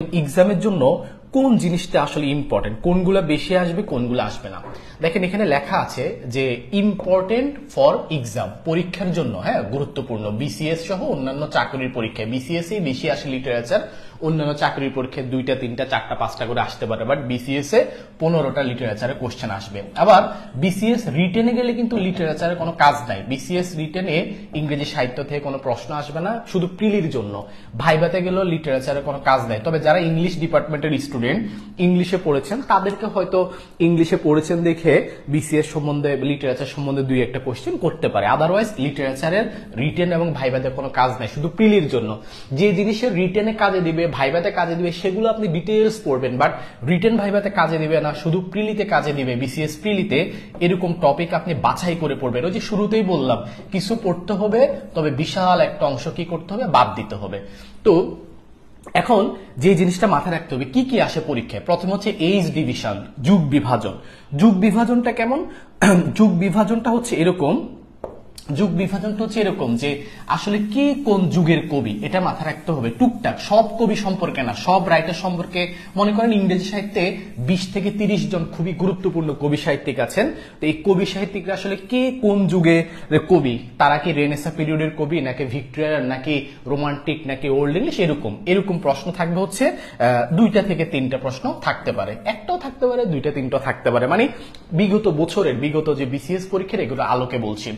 এক্সামের জন্য কোন জিনিসটা আসলে ইম্পর্টেন্ট, কোনগুলো বেশি আসবে কোনগুলো আসবে না। দেখেন এখানে লেখা আছে যে ইম্পর্টেন্ট ফর এক্সাম, পরীক্ষার জন্য, হ্যাঁ গুরুত্বপূর্ণ, বিসিএস সহ অন্যান্য চাকরির পরীক্ষায়। বিসিএস এই বেশি আসে লিটারেচার, অন্যান্য চাকরির পরীক্ষায় 2টা 3টা 4টা 5টা করে আসতে পারে, বাট বিসিএস এ 15টা লিটারেচারে কোশ্চেন আসবে। আবার বিসিএস রিটেনে গেলে কিন্তু লিটারেচারে কোনো কাজ নাই। বিসিএস রিটেনে ইংরেজি সাহিত্য থেকে কোনো প্রশ্ন আসবে না, শুধু প্রিলির জন্য। ভাইভাতে গেলেও লিটারেচারে কোনো কাজ নাই। তবে যারা ইংলিশ ডিপার্টমেন্টের স্টুডেন্ট, ইংলিশে পড়েছেন, তাদেরকে হয়তো ইংলিশে পড়েছেন দেখে বিসিএস সম্বন্ধে, লিটারেচার সম্বন্ধে 2-1টা কোশ্চেন করতে পারে। আদারওয়াইজ লিটারেচারের রিটেন এবং ভাইভাতে কোনো কাজ নাই, শুধু প্রিলির জন্য। যে জিনিসের রিটেনে কাজে দিবে, ভাইভাতে কাজে দিবে, সেগুলো আপনি ডিটেইলস পড়বেন, বাট রিটেন ভাইভাতে কাজে দিবে না, শুধু প্রিলিতে কাজে দিবে, বিসিএস প্রিলিতে। এরকম টপিক আপনি বাছাই করে পড়বেন। ওই যে শুরুতেই বললাম, কিছু পড়তে হবে, তবে বিশাল একটা অংশ কি করতে হবে, বাদ দিতে হবে। তো এখন যে জিনিসটা মাথায় রাখতে হবে, কি কি আসে পরীক্ষায়। প্রথম হচ্ছে এইজ ডিভিশন, যুগ বিভাজন। যুগ বিভাজনটা কেমন? যুগ বিভাজনটা হচ্ছে এরকম, যুগ বিভাজনটা হচ্ছে এরকম যে আসলে কি কোন যুগের কবি, এটা মাথায় রাখতে হবে। টুকটাক, সব কবি সম্পর্কে না, সব রাইটার সম্পর্কে। মনে করেন ইংরেজি সাহিত্যে 20 থেকে 30 জন খুবই গুরুত্বপূর্ণ কবি সাহিত্যিক আছেন। তো এই কবি সাহিত্যিকরা আসলে কে কোন যুগের কবি, তারা কি রেনেসা পিরিয়ডের কবি, নাকি ভিক্টোরিয়ার, নাকি রোমান্টিক, নাকি ওল্ড ইংলিশ, এরকম প্রশ্ন থাকবে হচ্ছে 2টা থেকে 3টা প্রশ্ন থাকতে পারে, একটাও থাকতে পারে, 2টা 3টা থাকতে পারে। মানে বিগত বছরের, বিগত যে বিসিএস পরীক্ষার, এগুলো আলোকে বলছি।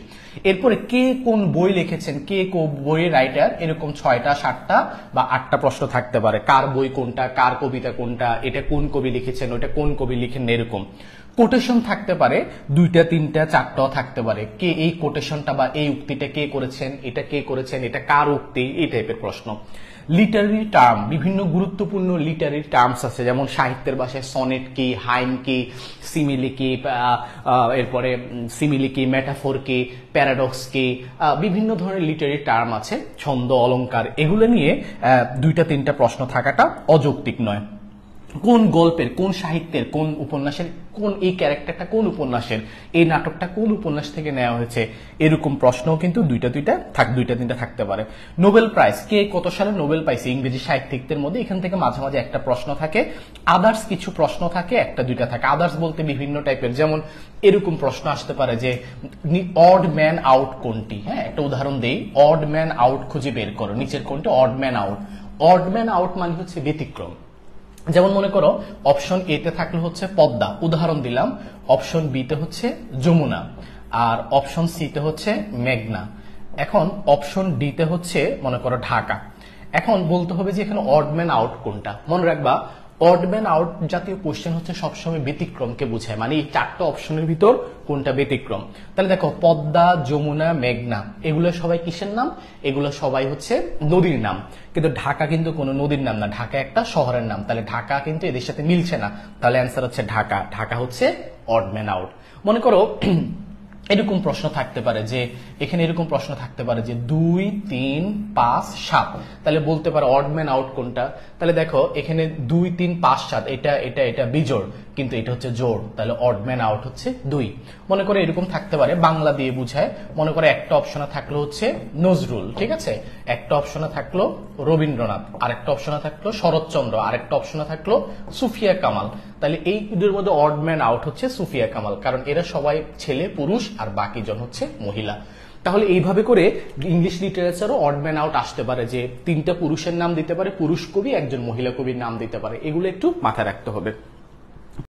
এরপরে কে কোন বই লিখেছেন, কে কোন বইয়ের রাইটার, এরকম 6টা 7টা বা 8টা প্রশ্ন থাকতে পারে। কার বই কোনটা, কার কবিতা কোনটা, এটা কোন কবি লিখেছেন, ওটা কোন কবি লিখেন, এরকম। কোটেশন থাকতে পারে 2টা 3টা 4টাও থাকতে পারে। কে এই কোটেশনটা বা এই উক্তিটা কে করেছেন, এটা কে করেছেন, এটা কার উক্তি, এই টাইপের প্রশ্ন। লিটারারি টার্ম, বিভিন্ন গুরুত্বপূর্ণ লিটারারি টার্মস আছে, যেমন সাহিত্যের ভাষায় সনেট কি, হাইম কি, সিমিলি কি, এরপরে সিমিলি কি, মেটাফোর কি, প্যারাডক্স কি, বিভিন্ন ধরনের লিটারারি টার্ম আছে, ছন্দ, অলংকার, এগুলো নিয়ে 2টা 3টা প্রশ্ন থাকাটা অযৌক্তিক নয়। কোন গল্পের, কোন সাহিত্যের, কোন উপন্যাসের, কোন এই ক্যারেক্টারটা কোন উপন্যাসের, এই নাটকটা কোন উপন্যাস থেকে নেওয়া হয়েছে, এরকম প্রশ্নও কিন্তু 2টা 3টা থাকতে পারে। নোবেল প্রাইজ, কে কত সালে নোবেল পাইছে ইংরেজি সাহিত্যিকদের মধ্যে, এখান থেকে মাঝে মাঝে একটা প্রশ্ন থাকে। আদার্স কিছু প্রশ্ন থাকে, 1টা 2টা থাকে। আদার্স বলতে বিভিন্ন টাইপের, যেমন এরকম প্রশ্ন আসতে পারে যে অড ম্যান আউট কোনটি, হ্যাঁ একটা উদাহরণ দেই, অড ম্যান আউট খুঁজে বের করো, নিচের কোনটি odd man out. Odd man out মানে হচ্ছে ব্যতিক্রম। যেমন মনে করো অপশন এ তে থাকলে হচ্ছে পদ্মা, উদাহরণ দিলাম। অপশন বি তে হচ্ছে যমুনা, আর অপশন সি তে হচ্ছে মেঘনা। এখন অপশন ডি তে হচ্ছে মনে করো ঢাকা। এখন বলতে হবে যে এখানে অড ম্যান আউট কোনটা। মনে রাখবা, অড ম্যান আউট জাতীয় কোশ্চেন হচ্ছে সবসময় ব্যতিক্রমকে বোঝায়, মানে এই 4টা অপশনের ভিতর কোনটা ব্যতিক্রম। তাহলে দেখো পদ্মা, যমুনা, মেঘনা, এগুলো সবাই কিসের নাম? এগুলো সবাই হচ্ছে নদীর নাম। কিন্তু ঢাকা কিন্তু কোনো নদীর নাম না, ঢাকা একটা শহরের নাম। তাহলে ঢাকা কিন্তু এদের সাথে মিলছে না, তাহলে অ্যান্সার হচ্ছে ঢাকা। ঢাকা হচ্ছে অড ম্যান আউট। মনে করো এরকম প্রশ্ন থাকতে পারে যে, এখানে এরকম প্রশ্ন থাকতে পারে যে 2 3 5 7, তাহলে বলতে পারো অড ম্যান আউট কোনটা। তাহলে দেখো এখানে 2 3 5 7, এটা বিজোড়, কিন্তু এটা হচ্ছে জোড়, তাহলে অড ম্যান আউট হচ্ছে 2। মনে করে এরকম থাকতে পারে, বাংলা দিয়ে বুঝায়। মনে করে একটা অপশনে থাকলো হচ্ছে নজরুল, ঠিক আছে, একটা অপশনে থাকলো রবীন্দ্রনাথ, আরেকটা অপশনে থাকলো শরৎচন্দ্র, আরেকটা অপশনে থাকলো সুফিয়া কামাল। তাহলে এই দুটোর মধ্যে অড ম্যান আউট হচ্ছে সুফিয়া কামাল, কারণ এরা সবাই ছেলে পুরুষ আর বাকি জন হচ্ছে মহিলা। তাহলে এইভাবে করে ইংলিশ লিটারেচারও অড ম্যান আউট আসতে পারে, যে 3টা পুরুষের নাম দিতে পারে, পুরুষ কবি, একজন মহিলা কবির নাম দিতে পারে। এগুলো একটু মাথায় রাখতে হবে।